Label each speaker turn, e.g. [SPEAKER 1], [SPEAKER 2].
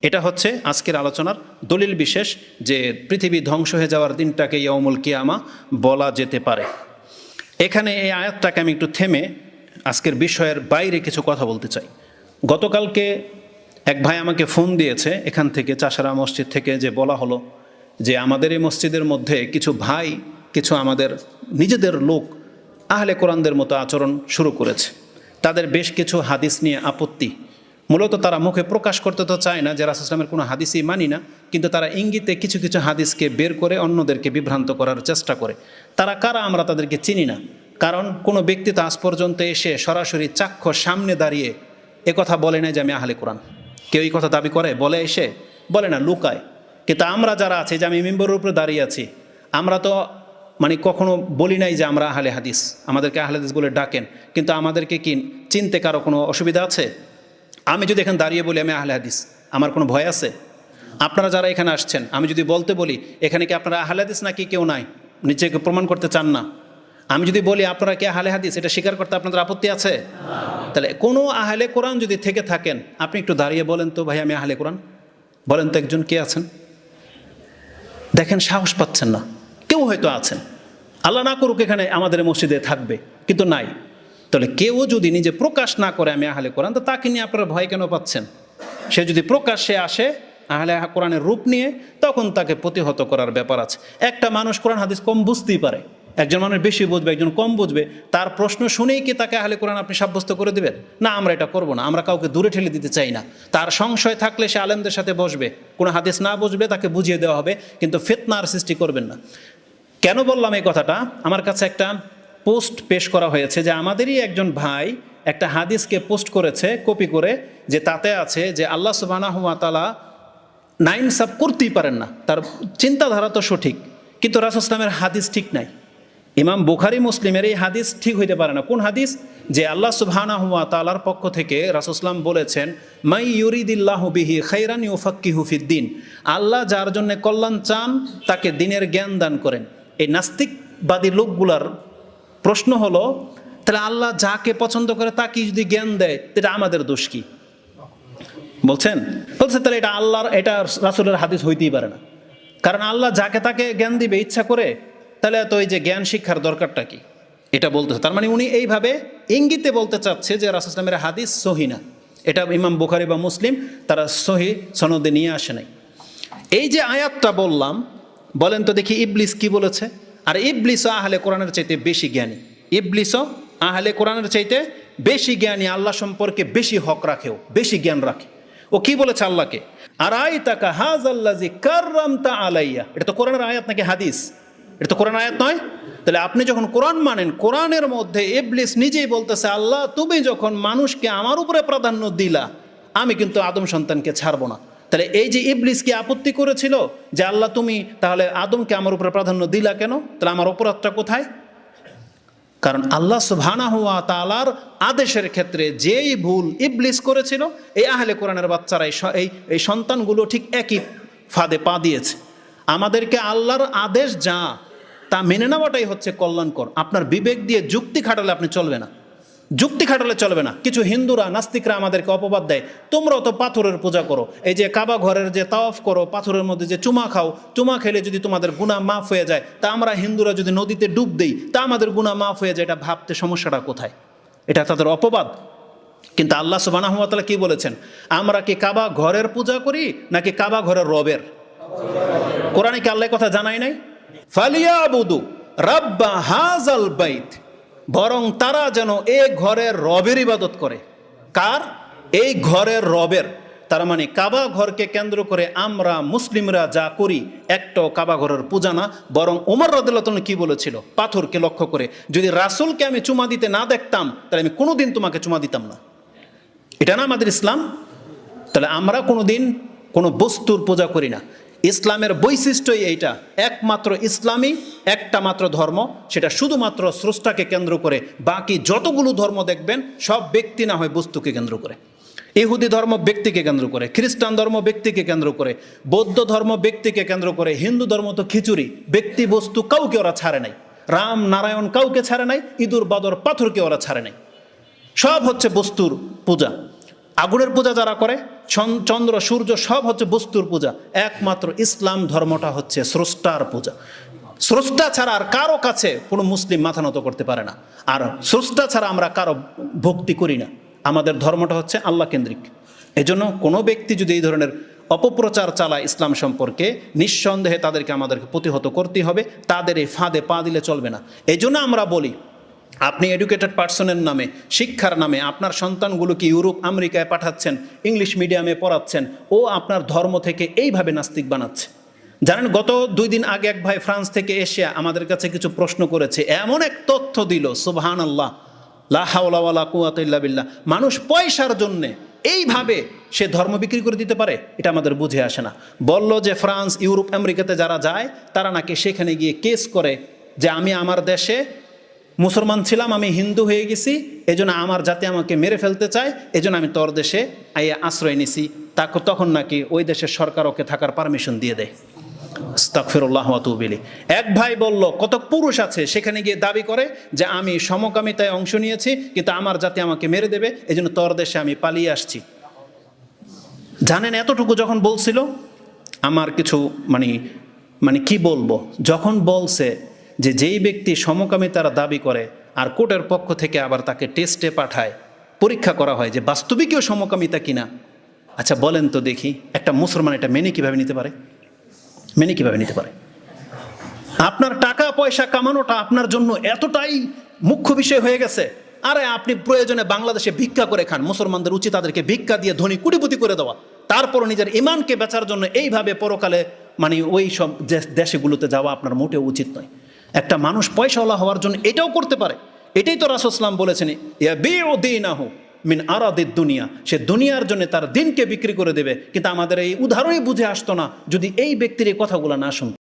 [SPEAKER 1] এটা হচ্ছে আজকের আলোচনার দলিল বিশেষ যে পৃথিবী ধ্বংস হয়ে যাওয়ার দিনটাকে ইয়াউমুল কিয়ামা বলা যেতে পারে। এখানে এই আয়াতটাকে আমি একটু থেমে আজকের বিষয়ের বাইরে কিছু কথা বলতে চাই। গতকালকে এক ভাই আমাকে ফোন দিয়েছে এখান থেকে চাষারা মসজিদ থেকে, যে বলা হলো যে আমাদের এই মসজিদের মধ্যে কিছু ভাই কিছু আমাদের নিজেদের লোক আহলে কোরআনদের মতো আচরণ শুরু করেছে। তাদের বেশ কিছু হাদিস নিয়ে আপত্তি। মূলত তারা মুখে প্রকাশ করতে তো চায় না যে রাসূল ইসলামের কোনো হাদিসই মানি না, কিন্তু তারা ইঙ্গিতে কিছু কিছু হাদিসকে বের করে অন্যদেরকে বিভ্রান্ত করার চেষ্টা করে। তারা কারা আমরা তাদেরকে চিনি না, কারণ কোনো ব্যক্তি তো আজ পর্যন্ত এসে সরাসরি চাক্ষুষ সামনে দাঁড়িয়ে একথা বলে না যে আমি আহলে কোরআন। কেউ এই কথা দাবি করে? বলে এসে? বলে না, লুকায়। কিন্তু আমরা যারা আছি, যে আমি মিম্বরের উপরে দাঁড়িয়ে আছি, আমরা তো কখনো বলি নাই যে আমরা আহলে হাদিস, আমাদেরকে আহলে হাদিস বলে ডাকেন, কিন্তু আমাদেরকে কি চিনতে কারো কোনো অসুবিধা আছে? আমি যদি এখানে দাঁড়িয়ে বলি আমি আহলে হাদিস, আমার কোনো ভয় আছে? আপনারা যারা এখানে আসছেন, আমি যদি বলতে বলি এখানে কি আপনারা আহলে হাদিস নাকি কেউ নাই, নিজেকে প্রমাণ করতে চান না? আমি যদি বলি আপনারা কি আহলে হাদিস, এটা স্বীকার করতে আপনাদের আপত্তি আছে? তাহলে কোনো আহলে কোরআন যদি থেকে থাকেন, আপনি একটু দাঁড়িয়ে বলেন তো, ভাই আমি আহলে কোরআন, বলেন তো একজন কে আছেন? দেখেন সাহস পাচ্ছেন না। কেউ হয়তো আছেন, আল্লাহ না করুক এখানে আমাদের মসজিদে থাকবে, কিন্তু নাই। তাহলে কেউ যদি নিজে প্রকাশ না করে আমি আহলে কোরআন, তো তাকে নিয়ে আপনারা ভয় কেন পাচ্ছেন? সে যদি প্রকাশ্যে আসে আহলে কোরআনের রূপ নিয়ে, তখন তাকে প্রতিহত করার ব্যাপার আছে। একটা মানুষ কোরআন হাদিস কম বুঝতেই পারে, একজন মানুষ বেশি বুঝবে, একজন কম বুঝবে। তার প্রশ্ন শুনেই কি তাকে আহলে কোরআন আপনি সাব্যস্ত করে দেবেন? না, আমরা এটা করব না। আমরা কাউকে দূরে ঠেলে দিতে চাই না। তার সংশয় থাকলে সে আলেমদের সাথে বসবে, কোনো হাদিস না বুঝবে তাকে বুঝিয়ে দেওয়া হবে, কিন্তু ফিতনার সৃষ্টি করবেন না। কেন বললাম এই কথাটা? আমার কাছে একটা পোস্ট পেশ করা হয়েছে যে আমাদেরই একজন ভাই একটা হাদিসকে পোস্ট করেছে কপি করে, যে তাতে আছে যে আল্লাহ সুবহানাহু ওয়া তাআলা নাইনসাফ করতেই পারেন না। তার চিন্তাধারা তো সঠিক, কিন্তু রাসূল ইসলামের হাদিস ঠিক নাই। ইমাম বুখারী মুসলিমের এই হাদিস ঠিক হইতে পারে না। কোন হাদিস? যে আল্লাহ সুবহানাহু ওয়া তাআলার পক্ষ থেকে রাসূল ইসলাম বলেছেন, মাই ইউরিদিল্লাহু বিহি খাইরান ইউফাক্কিহু ফিদ্দিন, আল্লাহ যার জন্য কল্যাণ চান তাকে দ্বীনের জ্ঞান দান করেন। এই নাস্তিকবাদী লোকগুলার প্রশ্ন হলো, তাহলে আল্লাহ যাকে পছন্দ করে তাকে যদি জ্ঞান দেয়, এটা আমাদের দোষ কি? বলছে তাহলে এটা আল্লাহর, এটা রাসূলের হাদিস হইতেই পারে না। কারণ আল্লাহ যাকে তাকে জ্ঞান দিবে ইচ্ছা করে, তাহলে তো এই যে জ্ঞান শিক্ষার দরকারটা কি? এটা বলতেছে। তার মানে উনি এইভাবে ইঙ্গিতে বলতে চাচ্ছে যে রাসূল ইসলামের হাদিস সহি না। এটা ইমাম বুখারী বা মুসলিম তারা সহি সনদে নিয়ে আসে নাই। এই যে আয়াতটা বললাম, বলেন তো দেখি ইবলিস কি বলেছে? আর ইবলিসও আহলে কোরআনের চাইতে বেশি জ্ঞানী। ইবলিসও আহলে কোরআনের চাইতে বেশি জ্ঞানী, আল্লাহ সম্পর্কে বেশি হক রাখেও, বেশি জ্ঞান রাখে। ও কি বলেছে আল্লাহকে? আরাইতাকা হাযাল্লাযী কাররামতা আলাইয়া। এটা তো কোরআনের আয়াত নাকি হাদিস? এটা তো কোরআন আয়াত নয়। তাহলে আপনি যখন কোরআন মানেন, কোরআনের মধ্যে ইবলিস নিজেই বলতেছে, আল্লাহ তুমি যখন মানুষকে আমার উপরে প্রাধান্য দিলা, আমি কিন্তু আদম সন্তানকে ছাড়বো না। তাহলে এই যে ইবলিস কি আপত্তি করেছিল যে আল্লাহ তুমি তাহলে আদমকে আমার উপরে প্রাধান্য দিলা কেন? তাহলে আমার অপরাধটা কোথায়? কারণ আল্লাহ সুবহানাহু ওয়া তাআলার আদেশের ক্ষেত্রে যেই ভুল ইবলিস করেছিল, এই আহলে কোরআনের বাচ্চারা এই সন্তানগুলো ঠিক একই ফাঁদে পা দিয়েছে। আমাদেরকে আল্লাহর আদেশ যা তা মেনে নেওয়াটাই হচ্ছে কল্যাণকর। আপনার বিবেক দিয়ে যুক্তি খাটালে আপনি চলবে না, যুক্তি খাটালে চলবে না। কিছু হিন্দুরা, নাস্তিকরা আমাদেরকে অপবাদ দেয়, তোমরাও তো পাথরের পূজা করো, এই যে কাবা ঘরের যে তাওয়াফ করো, পাথরের মধ্যে যে চুমা খাও, চুমা খেলে যদি তোমাদের গুনাহ মাফ হয়ে যায়, তা আমরা হিন্দুরা যদি নদীতে ডুব দেই তা আমাদের গুনাহ মাফ হয়ে যায়। এটা ভাবতে সমস্যাটা কোথায়? এটা তাদের অপবাদ। কিন্তু আল্লাহ সুবহানাহু ওয়া তাআলা কি বলেছেন? আমরা কি কাবা ঘরের পূজা করি নাকি কাবা ঘরের রবের? কোরআনে কি আল্লাহ কথা জানাই নাই? ফালিয়াবুদু রাব্বা হাযাল বাইত, বরং তারা যেন এই ঘরের রবের ইবাদত করে। কার? এই ঘরের রবের। তার মানে কাবা ঘরকে কেন্দ্র করে আমরা মুসলিমরা যা করি একটাও কাবা ঘরের পূজা না। বরং ওমর রাদিয়াল্লাহু আনহু কি বলেছিল? পাথরকে লক্ষ্য করে, যদি রাসূলকে আমি চুমা দিতে না দেখতাম তাহলে আমি কোনোদিন তোমাকে চুমা দিতাম না। এটা না আমাদের ইসলাম? তাহলে আমরা কোনোদিন কোনো বস্তুর পূজা করি না। ইসলামের বৈশিষ্ট্যই এইটা। একমাত্র ইসলামই একটা মাত্র ধর্ম, সেটা শুধুমাত্র স্রষ্টাকে কেন্দ্র করে। বাকি যতগুলো ধর্ম দেখবেন সব ব্যক্তি না হয় বস্তুকে কেন্দ্র করে। ইহুদি ধর্ম ব্যক্তিকে কেন্দ্র করে, খ্রিস্টান ধর্ম ব্যক্তিকে কেন্দ্র করে, বৌদ্ধ ধর্ম ব্যক্তিকে কেন্দ্র করে, হিন্দু ধর্ম তো খিচুড়ি, ব্যক্তি বস্তু কাউকে ওরা ছাড়ে নাই। রাম নারায়ণ কাউকে ছাড়ে নাই, ইঁদুর বাদর পাথরকে ওরা ছাড়ে নাই। সব হচ্ছে বস্তুর পূজা। আগুনের পূজা যারা করে, চন্দ্র সূর্য সব হচ্ছে বস্তুর পূজা, একমাত্র ইসলাম ধর্মটা হচ্ছে স্রষ্টার পূজা। স্রষ্টা ছাড়া আর কারো কাছে কোনো মুসলিম মাথা নত করতে পারে না, আর স্রষ্টা ছাড়া আমরা কারো ভক্তি করি না। আমাদের ধর্মটা হচ্ছে আল্লাহ কেন্দ্রিক। এজন্য কোনো ব্যক্তি যদি এই ধরনের অপপ্রচার চালায় ইসলাম সম্পর্কে, নিঃসন্দেহে তাদেরকে আমাদেরকে প্রতিহত করতে হবে, তাদের এই ফাঁদে পা দিলে চলবে না। এই জন্য আমরা বলি, আপনি এডুকেটেড পার্সনের নামে, শিক্ষার নামে আপনার সন্তানগুলোকে ইউরোপ আমেরিকায় পাঠাচ্ছেন, ইংলিশ মিডিয়ামে পড়াচ্ছেন, ও আপনার ধর্ম থেকে এইভাবে নাস্তিক বানাচ্ছে। জানেন, গত 2 দিন আগে এক ভাই ফ্রান্স থেকে এসে আমাদের কাছে কিছু প্রশ্ন করেছে, এমন এক তথ্য দিল, সুবহানাল্লাহ, লা হাওলা ওয়ালা কুওয়াতা ইল্লা বিল্লাহ। মানুষ পয়সার জন্যে এইভাবে সে ধর্ম বিক্রি করে দিতে পারে, এটা আমাদের বুঝে আসে না। বলল যে ফ্রান্স, ইউরোপ, আমেরিকাতে যারা যায় তারা নাকি সেখানে গিয়ে কেস করে যে আমি আমার দেশে মুসলমান ছিলাম, আমি হিন্দু হয়ে গেছি, এজন্য আমার জাতি আমাকে মেরে ফেলতে চায়, এজন্য আমি তোর দেশে আশ্রয় নিছি। তখন নাকি ওই দেশের সরকার ওকে থাকার পারমিশন দিয়ে দেয়। আস্তাগফিরুল্লাহ ওয়া আতুবু ইলাইহি। এক ভাই বলল কত পুরুষ আছে সেখানে গিয়ে দাবি করে যে আমি সমকামিতায় অংশ নিয়েছি, কিন্তু আমার জাতি আমাকে মেরে দেবে, এজন্য তোর দেশে আমি পালিয়ে আসছি। জানেন, এতটুকু যখন বলছিল আমার কিছু মানে কি বলবো, যখন বলছে যে যেই ব্যক্তি সমকামিতার দাবি করে আর কোর্টের পক্ষ থেকে আবার তাকে টেস্টে পাঠায়, পরীক্ষা করা হয় যে বাস্তবিকও সমকামিতা কিনা। আচ্ছা বলেন তো দেখি, একটা মুসলমান এটা মেনে কিভাবে নিতে পারে? মেনে কিভাবে নিতে পারে? আপনার টাকা পয়সা কামানোটা আপনার জন্য এতটাই মুখ্য বিষয় হয়ে গেছে, আরে আপনি প্রয়োজনে বাংলাদেশে ভিক্ষা করে খান, মুসলমানদের উচিত তাদেরকে ভিক্ষা দিয়ে ধনী কোটিপতি করে দেওয়া, তারপর নিজের ইমানকে বেচার জন্য এইভাবে পরকালে ওই সব দেশগুলোতে যাওয়া আপনার মোটেও উচিত নয়। একটা মানুষ পয়সাওয়ালা হওয়ার জন্য এটাও করতে পারে। এটাই তো রাসূল সাল্লাল্লাহু আলাইহি ওয়াসাল্লাম বলেছেন, ইয়াবিউ দীনাহু মিন আরাদিদ দুনিয়া, সে দুনিয়ার জন্য তার দিনকে বিক্রি করে দেবে। কিন্তু আমাদের এই উদাহরণই বুঝে আসতো না যদি এই ব্যক্তির এই কথাগুলো না শুনতো।